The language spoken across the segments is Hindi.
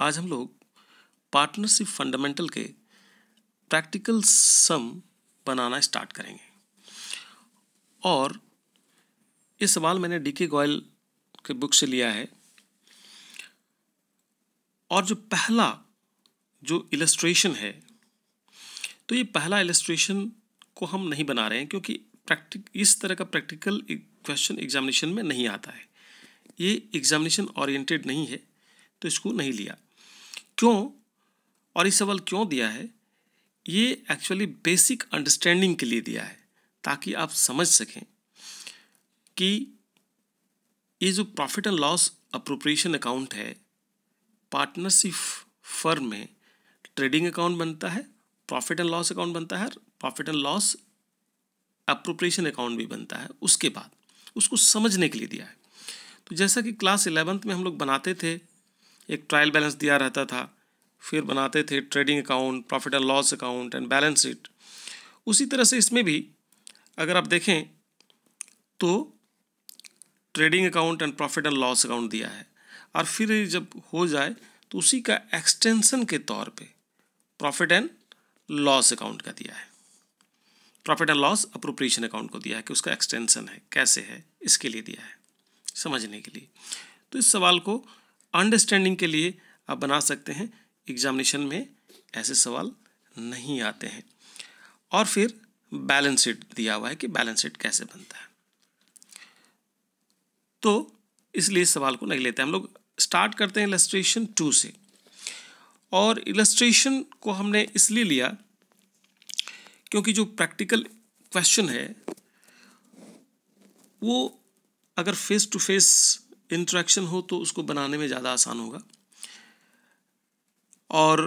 आज हम लोग पार्टनरशिप फंडामेंटल के प्रैक्टिकल सम बनाना स्टार्ट करेंगे। और ये सवाल मैंने डीके गोयल के बुक से लिया है। और जो पहला जो इलस्ट्रेशन है, तो ये पहला इलस्ट्रेशन को हम नहीं बना रहे हैं क्योंकि इस तरह का प्रैक्टिकल क्वेश्चन एग्जामिनेशन में नहीं आता है। ये एग्जामिनेशन ओरिएंटेड नहीं है, तो इसको नहीं लिया। क्यों और ये सवाल क्यों दिया है? ये एक्चुअली बेसिक अंडरस्टैंडिंग के लिए दिया है, ताकि आप समझ सकें कि ये जो profit and loss appropriation account है, पार्टनरशिप फर्म में ट्रेडिंग अकाउंट बनता है, प्रॉफिट एंड लॉस अकाउंट बनता है, profit and loss appropriation account भी बनता है। उसके बाद उसको समझने के लिए दिया है। तो जैसा कि क्लास 11th में हम लोग बनाते थे, एक ट्रायल बैलेंस दिया रहता था, फिर बनाते थे trading account, profit and loss account and balance sheet. उसी तरह से इसमें भी अगर आप देखें तो trading account and profit and loss account दिया है, और फिर जब हो जाए तो उसी का एक्सटेंशन के तौर पे प्रॉफिट एंड लॉस अकाउंट का दिया है, profit and loss appropriation account को दिया है कि उसका एक्सटेंशन है, कैसे है, इसके लिए दिया है, समझने के लिए। तो इस सवाल को अंडरस्टैंडिंग के लिए आप बना सकते हैं। एग्जामिनेशन में ऐसे सवाल नहीं आते हैं। और फिर बैलेंस शीट दिया हुआ है कि बैलेंस शीट कैसे बनता है, तो इसलिए इस सवाल को नहीं लेते। हम लोग स्टार्ट करते हैं इलस्ट्रेशन 2 से। और इलस्ट्रेशन को हमने इसलिए लिया क्योंकि जो प्रैक्टिकल क्वेश्चन है वो अगर फेस टू फेस इंटरेक्शन हो तो उसको बनाने में ज़्यादा आसान होगा, और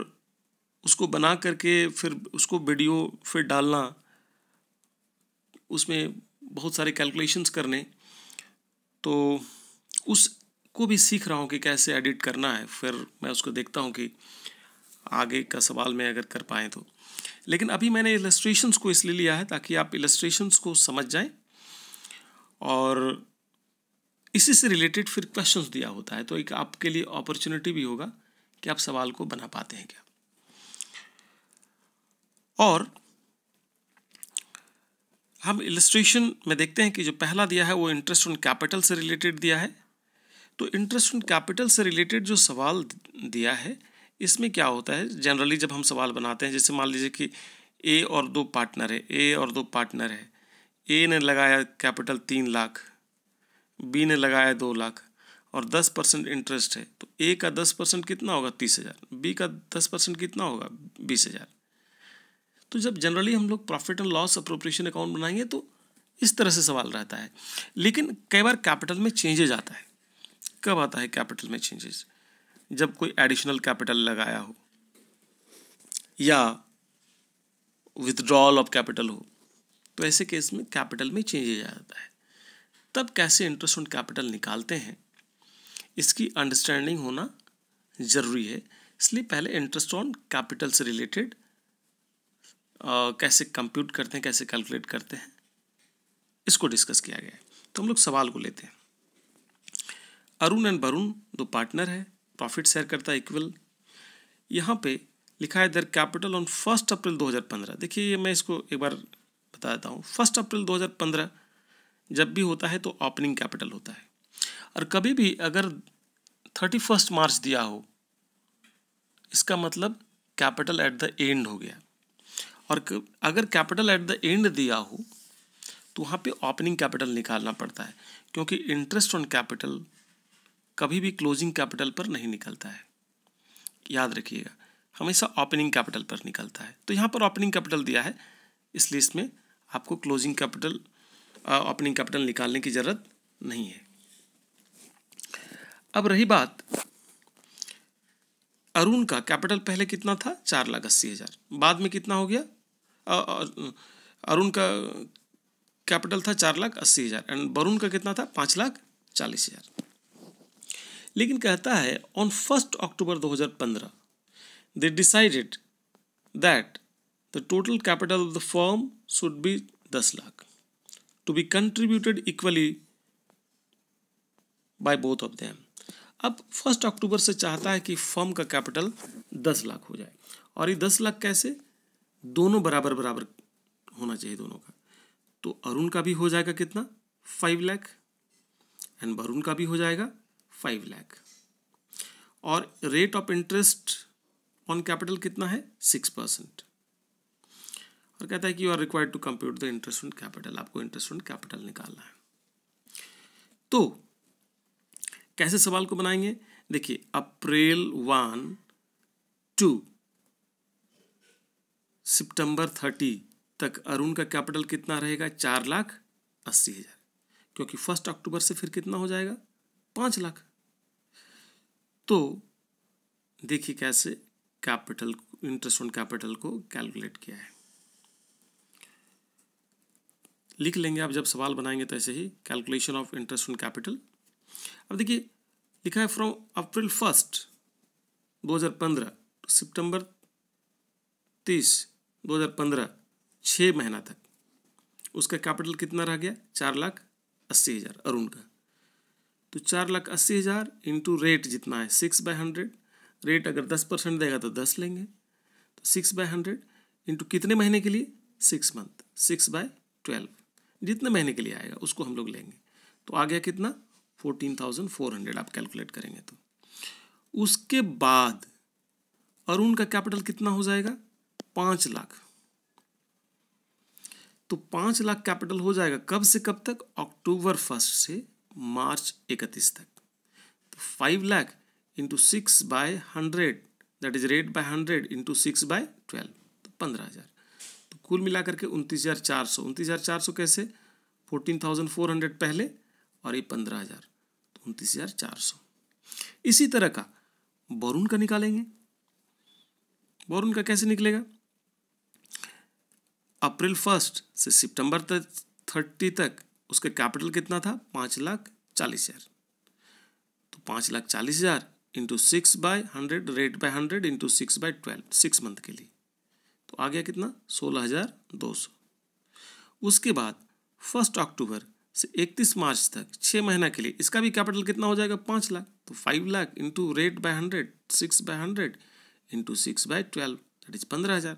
उसको बना करके फिर उसको वीडियो फिर डालना, उसमें बहुत सारे कैलकुलेशंस करने, तो उसको भी सीख रहा हूँ कि कैसे एडिट करना है। फिर मैं उसको देखता हूँ कि आगे का सवाल में अगर कर पाएँ तो। लेकिन अभी मैंने इलस्ट्रेशंस को इसलिए लिया है ताकि आप इलस्ट्रेशंस को समझ जाएं, और इसी से रिलेटेड फिर क्वेश्चंस दिया होता है, तो एक आपके लिए अपॉर्चुनिटी भी होगा कि आप सवाल को बना पाते हैं क्या। और हम इलस्ट्रेशन में देखते हैं कि जो पहला दिया है वो इंटरेस्ट ऑन कैपिटल से रिलेटेड दिया है। तो इंटरेस्ट ऑन कैपिटल से रिलेटेड जो सवाल दिया है, इसमें क्या होता है, जनरली जब हम सवाल बनाते हैं, जैसे मान लीजिए कि ए और दो पार्टनर है, ए ने लगाया कैपिटल 3 लाख, बी ने लगाया 2 लाख, और 10% इंटरेस्ट है, तो ए का 10% कितना होगा 30,000, बी का 10% कितना होगा 20,000। तो जब जनरली हम लोग profit and loss appropriation account बनाएंगे तो इस तरह से सवाल रहता है। लेकिन कई बार कैपिटल में चेंजेज आता है। कब आता है कैपिटल में चेंजेस? जब कोई एडिशनल कैपिटल लगाया हो या विथड्रॉल ऑफ कैपिटल हो, तो ऐसे केस में कैपिटल में चेंजेज आ जाता है। तब कैसे इंटरेस्ट ऑन कैपिटल निकालते हैं, इसकी अंडरस्टैंडिंग होना ज़रूरी है। इसलिए पहले इंटरेस्ट ऑन कैपिटल से रिलेटेड कैसे कंप्यूट करते हैं, कैसे कैलकुलेट करते हैं, इसको डिस्कस किया गया है। तो हम लोग सवाल को लेते हैं। अरुण एंड वरुण 2 पार्टनर है, प्रॉफिट शेयर करता है इक्वल। यहाँ पे लिखा है देयर कैपिटल ऑन 1 अप्रैल 2015। देखिए ये मैं इसको एक बार बता देता हूँ। 1 अप्रैल 2015 जब भी होता है तो ओपनिंग कैपिटल होता है, और कभी भी अगर 31 मार्च दिया हो, इसका मतलब कैपिटल एट द एंड हो गया। और अगर कैपिटल एट द एंड दिया हो तो वहाँ पे ओपनिंग कैपिटल निकालना पड़ता है, क्योंकि इंटरेस्ट ऑन कैपिटल कभी भी क्लोजिंग कैपिटल पर नहीं निकलता है, याद रखिएगा, हमेशा ओपनिंग कैपिटल पर निकलता है। तो यहाँ पर ओपनिंग कैपिटल दिया है, इसलिए इसमें आपको क्लोजिंग कैपिटल ओपनिंग कैपिटल निकालने की ज़रूरत नहीं है। अब रही बात, अरुण का कैपिटल पहले कितना था 4,80,000, बाद में कितना हो गया, अरुण का कैपिटल था 4,80,000 एंड वरुण का कितना था 5,40,000। लेकिन कहता है on 1 October 2015 they decided that the total capital of the firm should be 10 lakh to be contributed equally by both of them. अब 1 अक्टूबर से चाहता है कि फर्म का कैपिटल 10 लाख हो जाए, और ये 10 लाख कैसे, दोनों बराबर बराबर होना चाहिए दोनों का। तो अरुण का भी हो जाएगा कितना, 5 लाख, एंड वरुण का भी हो जाएगा 5 लाख, और rate of interest on capital कितना है, 6%। और कहता है कि you are required to compute the interest on capital, आपको इंटरेस्ट ऑन कैपिटल निकालना है। तो कैसे सवाल को बनाएंगे, देखिए अप्रैल 1 टू सितंबर 30 तक अरुण का कैपिटल कितना रहेगा, 4,80,000, क्योंकि 1 अक्टूबर से फिर कितना हो जाएगा, 5 लाख। तो देखिए कैसे कैपिटल, इंटरेस्ट ऑन कैपिटल को कैलकुलेट किया है, लिख लेंगे आप जब सवाल बनाएंगे तो ऐसे ही, calculation of interest on capital. अब देखिए लिखा है फ्रॉम अप्रैल 1 2015 टू सितंबर 30 2015, 6 महीना तक उसका कैपिटल कितना रह गया, 4,80,000 अरुण का। तो 4,80,000 इंटू रेट जितना है 6/100, रेट अगर 10% देगा तो 10 लेंगे, तो 6/100 इंटू कितने महीने के लिए, 6 मंथ, 6/12, जितने महीने के लिए आएगा उसको हम लोग लेंगे। तो आ गया कितना, 14,400 आप कैलकुलेट करेंगे तो। उसके बाद अरुण का कैपिटल कितना हो जाएगा, 5 लाख। तो 5 लाख कैपिटल हो जाएगा कब से कब तक, अक्टूबर 1 से मार्च 31 तक। तो 5 lakh into 6/100, that is rate by 100 into 6/12, तो 15,000। तो कुल मिलाकर के 29,400, 29,400 कैसे, 14,400 पहले और ये 15,000, तो 29,400। इसी तरह का वरुण का निकालेंगे। वरुण का कैसे निकलेगा, अप्रैल 1 से सितंबर 30 तक उसका कैपिटल कितना था, 5,40,000। तो 5,40,000 into 6/100, rate by 100 into 6/12, 6 month के लिए, तो आ गया कितना, 16,200। उसके बाद 1 अक्टूबर से 31 मार्च तक 6 महीना के लिए इसका भी कैपिटल कितना हो जाएगा, 5 लाख। तो 5 lakh into rate by 100, 6/100 into 6/12, that is 15,000।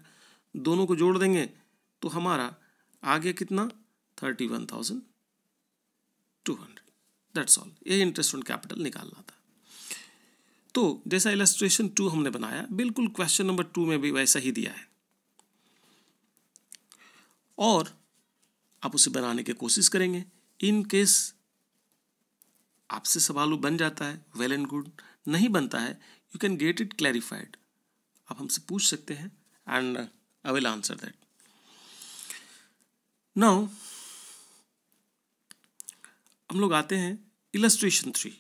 दोनों को जोड़ देंगे तो हमारा आ गया कितना, 31,200। दैट्स ऑल, ये इंटरेस्ट ऑन कैपिटल निकालना था। तो जैसा इलस्ट्रेशन 2 हमने बनाया, बिल्कुल क्वेश्चन नंबर 2 में भी वैसा ही दिया है, और आप उसे बनाने की कोशिश करेंगे। इन केस आपसे सवाल बन जाता है, वेल एंड गुड, नहीं बनता है, you can get it clarified, आप हमसे पूछ सकते हैं, and I will answer that. Now हम लोग आते हैं इलस्ट्रेशन 3।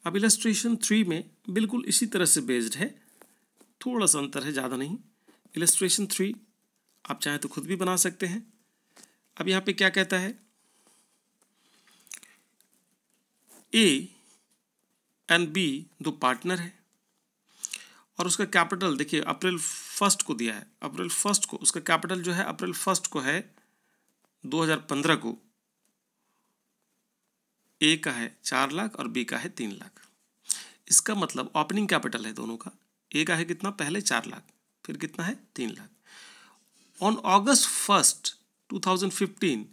अब इलस्ट्रेशन 3 में बिल्कुल इसी तरह से बेस्ड है, थोड़ा सा अंतर है, ज़्यादा नहीं। इलस्ट्रेशन 3 आप चाहें तो खुद भी बना सकते हैं। अब यहाँ पे क्या कहता है, ए एंड बी दो पार्टनर है, और उसका कैपिटल देखिए अप्रैल 1 को दिया है, अप्रैल 1 को उसका कैपिटल जो है अप्रैल 1 को है 2015 को ए का है 4 लाख और बी का है 3 लाख। इसका मतलब ओपनिंग कैपिटल है दोनों का, ए का है कितना, पहले 4 लाख, फिर कितना है, 3 lakh. On August 1, 2015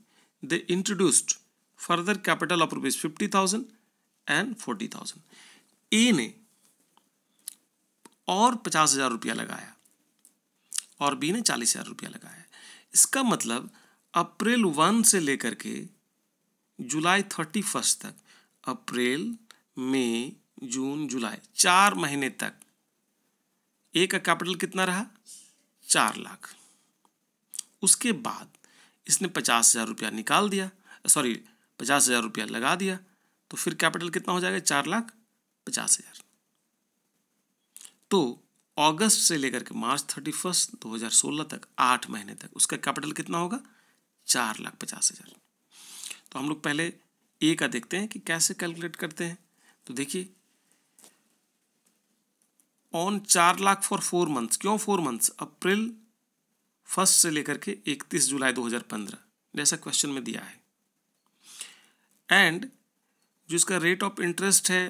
they introduced further capital of rupees 50,000 and 40,000। ए ने और 50,000 रुपया लगाया और बी ने 40,000 रुपया लगाया। इसका मतलब अप्रैल 1 से लेकर के जुलाई 31 तक, अप्रैल, मई, जून, जुलाई, 4 महीने तक ए का कैपिटल कितना रहा, 4 लाख। उसके बाद इसने 50,000 रुपया निकाल दिया, 50,000 रुपया लगा दिया, तो फिर कैपिटल कितना हो जाएगा, 4,50,000। तो अगस्त से लेकर के मार्च 31, 2016 तक 8 महीने तक उसका कैपिटल कितना होगा, 4,50,000। तो हम लोग पहले ए का देखते हैं कि कैसे कैलकुलेट करते हैं। तो देखिए ऑन 4 लाख फॉर 4 मंथ्स, क्यों 4 मंथ्स, अप्रैल 1 से लेकर के 31 जुलाई 2015 जैसा क्वेश्चन में दिया है। एंड जो इसका रेट ऑफ इंटरेस्ट है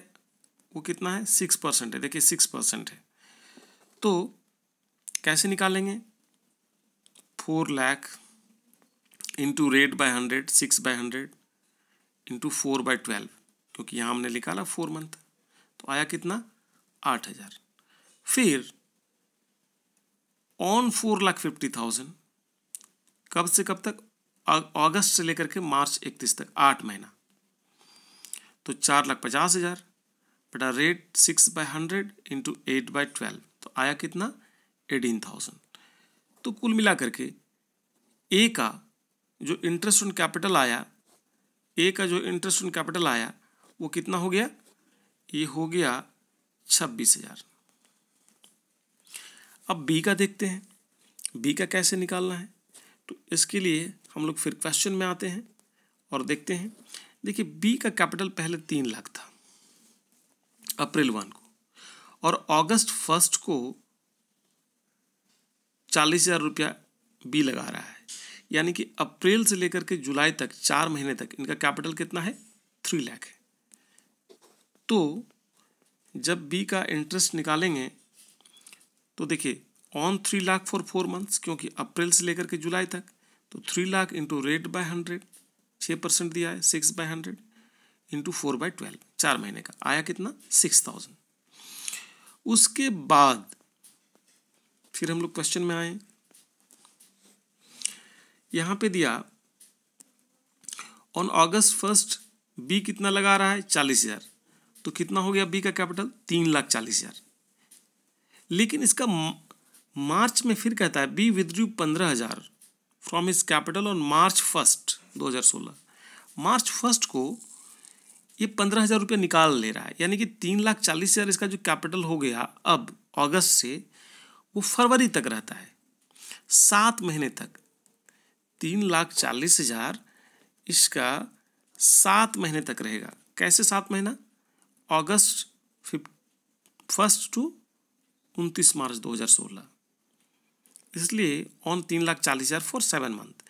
वो कितना है 6% है। देखिए 6% है, तो कैसे निकालेंगे? 4 lakh into rate by 100, 6/100 into 4/12, क्योंकि यहाँ हमने निकाला 4 मंथ, तो आया कितना 8,000। फिर ऑन 4,50,000, कब से कब तक? अगस्त से लेकर के मार्च 31 तक, 8 महीना, तो 4,50,000 बटा रेट 6/100 इंटू 8/12, तो आया कितना 18,000। तो कुल मिला करके ए का जो इंटरेस्ट ऑन कैपिटल आया, वो कितना हो गया? ये हो गया 26,000। अब बी का देखते हैं, बी का कैसे निकालना है। तो इसके लिए हम लोग फिर क्वेश्चन में आते हैं और देखते हैं। देखिए बी का कैपिटल पहले 3 लाख था अप्रैल 1 को, और अगस्त 1 को 40,000 रुपया बी लगा रहा है, यानी कि अप्रैल से लेकर के जुलाई तक 4 महीने तक इनका कैपिटल कितना है? 3 लाख है। तो जब बी का इंटरेस्ट निकालेंगे तो देखिए ऑन 3 लाख फॉर 4 मंथ्स, क्योंकि अप्रैल से लेकर के जुलाई तक, तो 3 लाख इंटू रेट बाय 100, 6% दिया है, 6/100 इंटू 4/12, 4 महीने का, आया कितना 6,000। उसके बाद फिर हम लोग क्वेश्चन में आए, यहां पे दिया ऑन अगस्त 1 बी कितना लगा रहा है? 40,000, तो कितना हो गया बी का कैपिटल? 3,40,000। लेकिन इसका मार्च में फिर कहता है B withdrew 15,000 from his capital on March 1, 2016। March 1 को ये 15,000 रुपये निकाल ले रहा है, यानी कि 3,40,000 इसका जो कैपिटल हो गया अब अगस्त से, वो फरवरी तक रहता है, 7 महीने तक। 3,40,000 इसका 7 महीने तक रहेगा। कैसे 7 महीना? अगस्त 1 टू 29 मार्च 2016, इसलिए ऑन 3,40,000 फॉर 7 मंथ,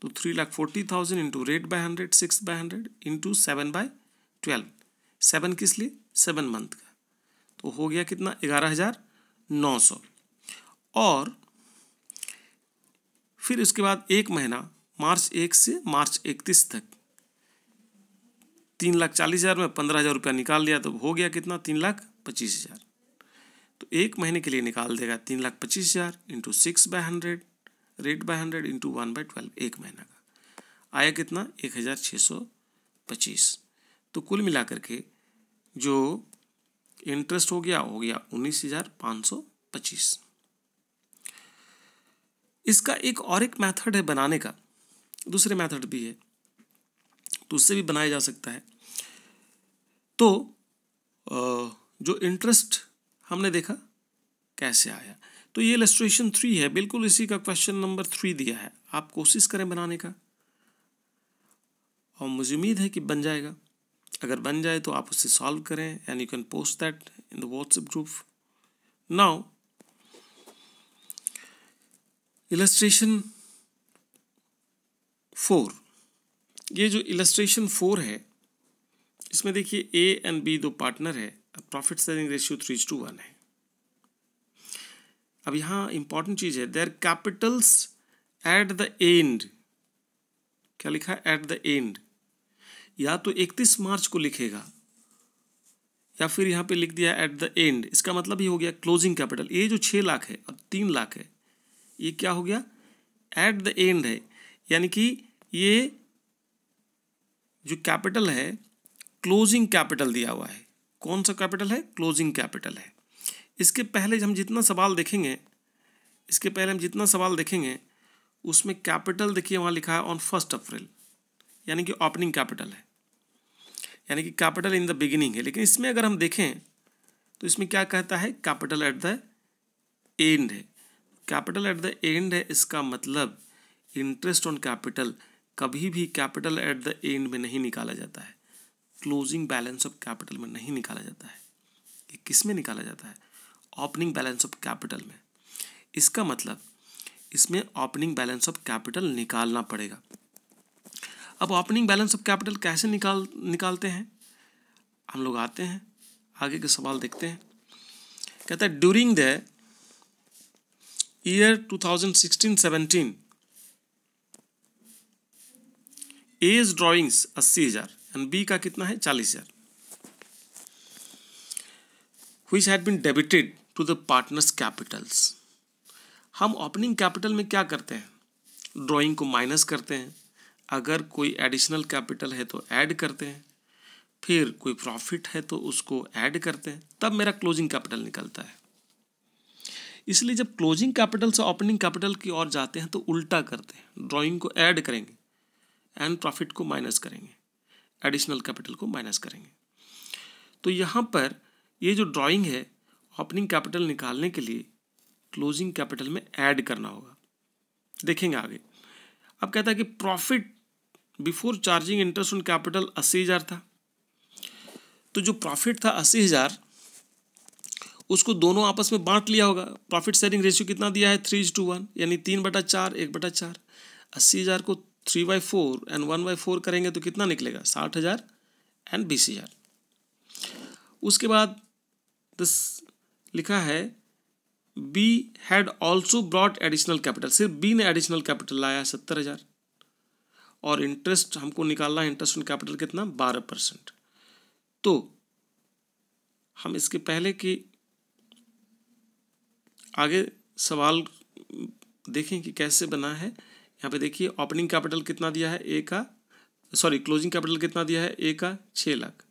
तो 3,40,000 इंटू रेट बाय 100, 6/100 इंटू 7/12, 7 किस लिए? 7 मंथ का, तो हो गया कितना 11,900। और फिर उसके बाद 1 महीना मार्च 1 से मार्च 31 तक 3,40,000 में 15,000 रुपया निकाल लिया, तो हो गया कितना 3,25,000। तो 1 महीने के लिए निकाल देगा 3,25,000 इंटू 6/100 रेट बाय 100 इंटू 1/12, 1 महीना का, आया कितना 1,625। तो कुल मिलाकर के जो इंटरेस्ट हो गया 19,525। इसका एक मेथड है बनाने का, दूसरे मेथड भी है, तो उससे भी बनाया जा सकता है। तो जो इंटरेस्ट हमने देखा कैसे आया, तो ये इलस्ट्रेशन 3 है, बिल्कुल इसी का क्वेश्चन नंबर 3 दिया है। आप कोशिश करें बनाने का, और मुझे उम्मीद है कि बन जाएगा। अगर बन जाए तो आप उससे सॉल्व करें, and you can post that in the WhatsApp group. Now illustration 4, ये जो इलस्ट्रेशन 4 है, इसमें देखिए ए एंड बी 2 पार्टनर है, प्रॉफिट शेयरिंग रेशियो 3:1 है। अब यहाँ इंपॉर्टेंट चीज है, there Capitals at the end, क्या लिखा है एट द एंड, या तो 31 मार्च को लिखेगा या फिर यहाँ पे लिख दिया एट द एंड, इसका मतलब ये हो गया क्लोजिंग कैपिटल। ये जो 6 लाख है और 3 लाख है, ये क्या हो गया एट द एंड है, यानी कि ये जो कैपिटल है क्लोजिंग कैपिटल दिया हुआ है। कौन सा कैपिटल है? क्लोजिंग कैपिटल है। इसके पहले हम जितना सवाल देखेंगे, उसमें कैपिटल देखिए वहाँ लिखा है ऑन 1 अप्रैल, यानी कि ओपनिंग कैपिटल है, यानी कि कैपिटल इन द बिगिनिंग है। लेकिन इसमें अगर हम देखें तो इसमें क्या कहता है, कैपिटल एट द एंड है। कैपिटल एट द एंड है, इसका मतलब इंटरेस्ट ऑन कैपिटल कभी भी कैपिटल एट द एंड में नहीं निकाला जाता है, क्लोजिंग बैलेंस ऑफ कैपिटल में नहीं निकाला जाता है। ये किस में निकाला जाता है? ओपनिंग बैलेंस ऑफ कैपिटल में। इसका मतलब इसमें ओपनिंग बैलेंस ऑफ कैपिटल निकालना पड़ेगा। अब ओपनिंग बैलेंस ऑफ कैपिटल कैसे निकालते हैं? हम लोग आते हैं आगे के सवाल देखते हैं। कहता है during the year 2016-17 as drawings 80,000 and B का कितना है 40,000 which had been debited to the partners capitals। हम ओपनिंग कैपिटल में क्या करते हैं, ड्राइंग को माइनस करते हैं, अगर कोई एडिशनल कैपिटल है तो ऐड करते हैं, फिर कोई प्रॉफिट है तो उसको ऐड करते हैं, तब मेरा क्लोजिंग कैपिटल निकलता है। इसलिए जब क्लोजिंग कैपिटल से ओपनिंग कैपिटल की ओर जाते हैं तो उल्टा करते हैं, ड्राइंग को ऐड करेंगे एंड प्रॉफिट को माइनस करेंगे, एडिशनल कैपिटल को माइनस करेंगे। तो यहाँ पर ये जो ड्राइंग है ओपनिंग कैपिटल निकालने के लिए क्लोजिंग कैपिटल में ऐड करना होगा, देखेंगे आगे। अब कहता है कि profit before charging interest on capital 80,000 था, तो जो प्रॉफिट था 80,000 उसको दोनों आपस में बांट लिया होगा। प्रॉफिट शेयरिंग रेशियो कितना दिया है 3:1, यानी 3/4 1/4। 80,000 को 3/4 एंड 1/4 करेंगे तो कितना निकलेगा 60,000 एंड 20,000। उसके बाद लिखा है be had also brought additional capital, सिर्फ बी ने एडिशनल कैपिटल लाया 70,000 और इंटरेस्ट हमको निकालना है, इंटरेस्ट ऑन कैपिटल कितना 12%। तो हम इसके पहले की आगे सवाल देखें कि कैसे बना है। यहाँ पे देखिए ओपनिंग कैपिटल कितना दिया है क्लोजिंग कैपिटल कितना दिया है 6 लाख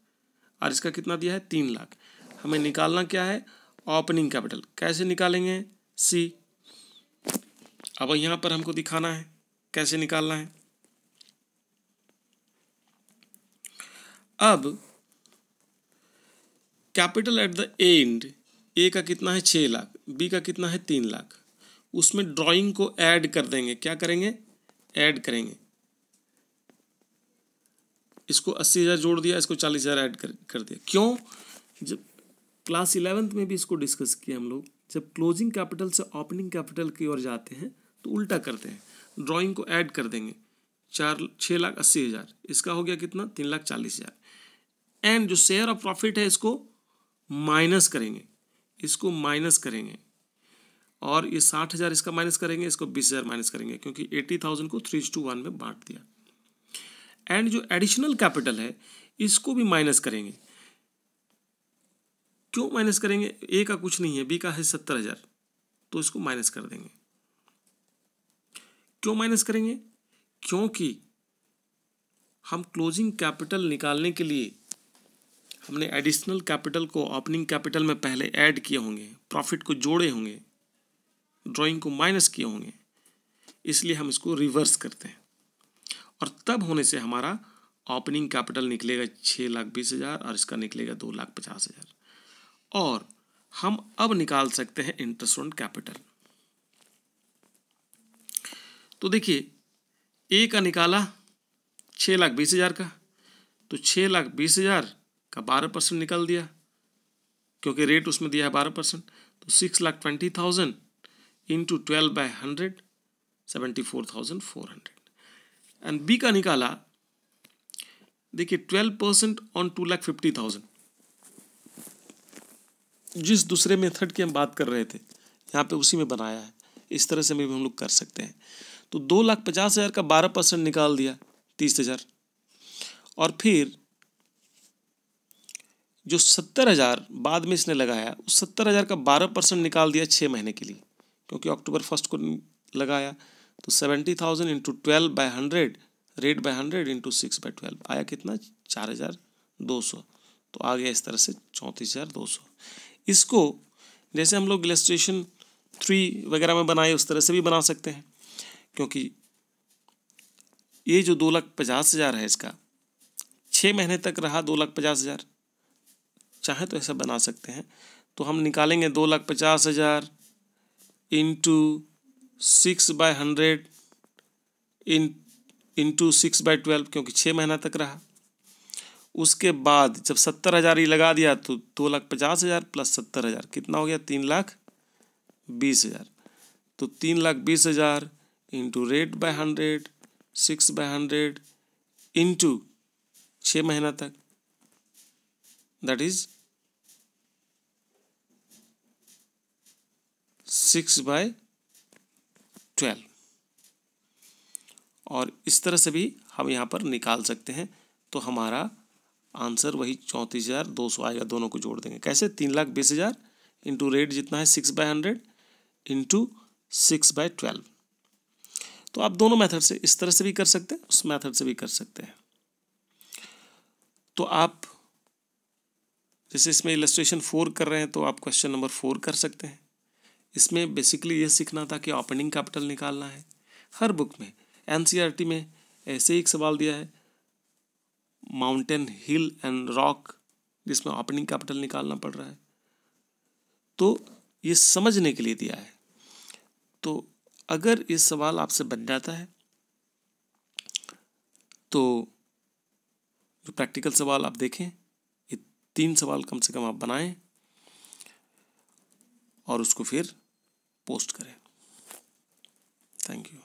और इसका कितना दिया है 3 लाख। हमें निकालना क्या है ओपनिंग कैपिटल, कैसे निकालेंगे सी। अब यहाँ पर हमको दिखाना है कैसे निकालना है। अब कैपिटल एट द एंड ए का कितना है 6 लाख, बी का कितना है 3 लाख, उसमें ड्राइंग को ऐड कर देंगे। क्या करेंगे ऐड करेंगे, इसको 80,000 जोड़ दिया, इसको 40,000 ऐड कर दिया। क्यों, जब क्लास 11th में भी इसको डिस्कस किया हम लोग, जब क्लोजिंग कैपिटल से ओपनिंग कैपिटल की ओर जाते हैं तो उल्टा करते हैं, ड्राइंग को ऐड कर देंगे। 6,80,000 इसका हो गया कितना 3,40,000 एंड जो शेयर ऑफ प्रॉफिट है इसको माइनस करेंगे, इसको माइनस करेंगे और ये 60,000 इसका माइनस करेंगे, इसको 20,000 माइनस करेंगे क्योंकि 80,000 को 3:1 में बांट दिया। एंड जो एडिशनल कैपिटल है इसको भी माइनस करेंगे। क्यों माइनस करेंगे, ए का कुछ नहीं है, बी का है 70,000 तो इसको माइनस कर देंगे। क्यों माइनस करेंगे, क्योंकि हम क्लोजिंग कैपिटल निकालने के लिए हमने एडिशनल कैपिटल को ओपनिंग कैपिटल में पहले ऐड किए होंगे, प्रॉफिट को जोड़े होंगे, ड्राइंग को माइनस किए होंगे, इसलिए हम इसको रिवर्स करते हैं और तब होने से हमारा ओपनिंग कैपिटल निकलेगा 6,20,000 और इसका निकलेगा 2,50,000 और हम अब निकाल सकते हैं इंटरेस्ट ऑन कैपिटल। तो देखिए ए का निकाला 6,20,000 का, तो 6,20,000 का 12% निकल दिया क्योंकि रेट उसमें दिया है 12%, तो 6,20,000 इंटू 12/100 74,400 एंड बी का निकाला देखिए 12% ऑन 2,50,000। जिस दूसरे मेथड की हम बात कर रहे थे यहाँ पे उसी में बनाया है, इस तरह से भी हम लोग कर सकते हैं। तो 2,50,000 का 12% निकाल दिया 30,000 और फिर जो 70,000 बाद में इसने लगाया उस 70,000 का 12% निकाल दिया 6 महीने के लिए क्योंकि अक्टूबर 1 को लगाया, तो 70,000 इंटू 12/100 रेट बाय 100 इंटू 6/12 आया कितना 4,200। तो आ गया इस तरह से 34,200। इसको जैसे हम लोग इलस्ट्रेशन 3 वगैरह में बनाए उस तरह से भी बना सकते हैं क्योंकि ये जो 2,50,000 है इसका 6 महीने तक रहा 2,50,000, चाहे तो ऐसा बना सकते हैं। तो हम निकालेंगे 2,50,000 इंटू 6/100 इंटू 6/12 क्योंकि 6 महीना तक रहा। उसके बाद जब 70,000 ही लगा दिया तो 2,50,000 प्लस 70,000 कितना हो गया 3,20,000। तो 3,20,000 इंटू रेट बाय 100 6/100 इंटू 6 महीना तक दैट इज 6/12 और इस तरह से भी हम यहाँ पर निकाल सकते हैं। तो हमारा आंसर वही 34,200 आएगा। दोनों को जोड़ देंगे कैसे, 3,20,000 इंटू रेट जितना है 6/100 इंटू 6/12। तो आप दोनों मेथड से, इस तरह से भी कर सकते हैं, उस मेथड से भी कर सकते हैं। तो आप जैसे इसमें इलस्ट्रेशन 4 कर रहे हैं तो आप क्वेश्चन नंबर 4 कर सकते हैं। इसमें बेसिकली ये सीखना था कि ओपनिंग कैपिटल निकालना है। हर बुक में, एनसीईआरटी में ऐसे ही एक सवाल दिया है, माउंटेन, हिल एंड रॉक, जिसमें ओपनिंग कैपिटल निकालना पड़ रहा है। तो ये समझने के लिए दिया है। तो अगर ये सवाल आपसे बन जाता है तो जो प्रैक्टिकल सवाल आप देखें, ये 3 सवाल कम से कम आप बनाएं और उसको फिर पोस्ट करें। Thank you.